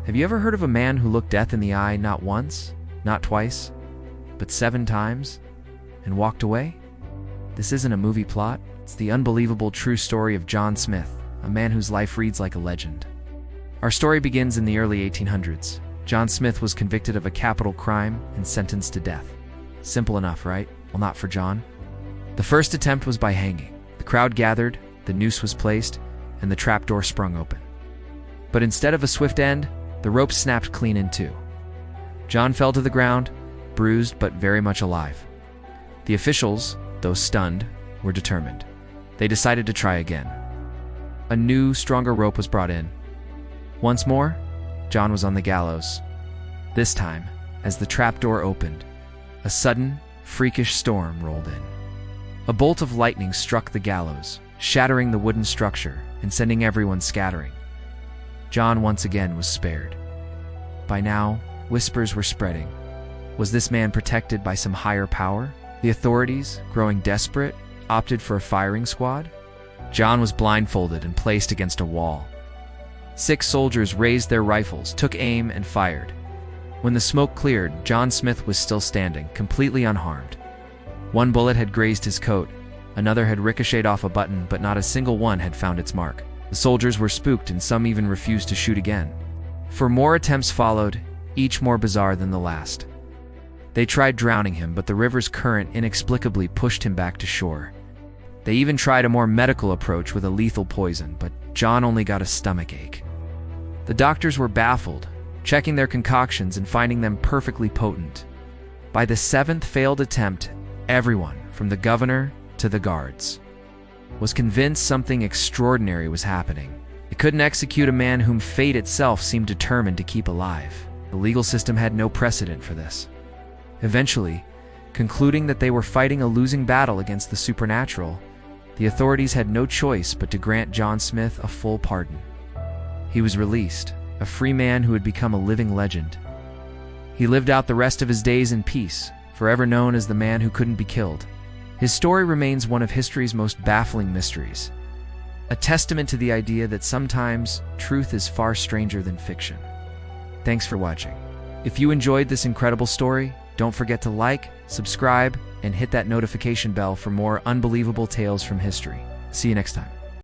Have you ever heard of a man who looked death in the eye not once, not twice, but 7 times, and walked away? This isn't a movie plot. It's the unbelievable true story of John Smith, a man whose life reads like a legend. Our story begins in the early 1800s. John Smith was convicted of a capital crime and sentenced to death. Simple enough, right? Well, not for John. The first attempt was by hanging. The crowd gathered, the noose was placed, and the trapdoor sprung open. But instead of a swift end, the rope snapped clean in two. John fell to the ground, bruised but very much alive. The officials, though stunned, were determined. They decided to try again. A new, stronger rope was brought in. Once more, John was on the gallows. This time, as the trapdoor opened, a sudden, freakish storm rolled in. A bolt of lightning struck the gallows, shattering the wooden structure and sending everyone scattering. John once again was spared. By now, whispers were spreading. Was this man protected by some higher power? The authorities, growing desperate, opted for a firing squad. John was blindfolded and placed against a wall. 6 soldiers raised their rifles, took aim, and fired. When the smoke cleared, John Smith was still standing, completely unharmed. One bullet had grazed his coat, another had ricocheted off a button, but not a single one had found its mark. The soldiers were spooked, and some even refused to shoot again. For more attempts followed, each more bizarre than the last. They tried drowning him, but the river's current inexplicably pushed him back to shore. They even tried a more medical approach with a lethal poison, but John only got a stomachache. The doctors were baffled, checking their concoctions and finding them perfectly potent. By the 7th failed attempt, everyone, from the governor to the guards, was convinced something extraordinary was happening. It couldn't execute a man whom fate itself seemed determined to keep alive. The legal system had no precedent for this. Eventually, concluding that they were fighting a losing battle against the supernatural, the authorities had no choice but to grant John Smith a full pardon. He was released, a free man who had become a living legend. He lived out the rest of his days in peace, forever known as the man who couldn't be killed. His story remains one of history's most baffling mysteries, a testament to the idea that sometimes truth is far stranger than fiction. Thanks for watching. If you enjoyed this incredible story, don't forget to like, subscribe, and hit that notification bell for more unbelievable tales from history. See you next time.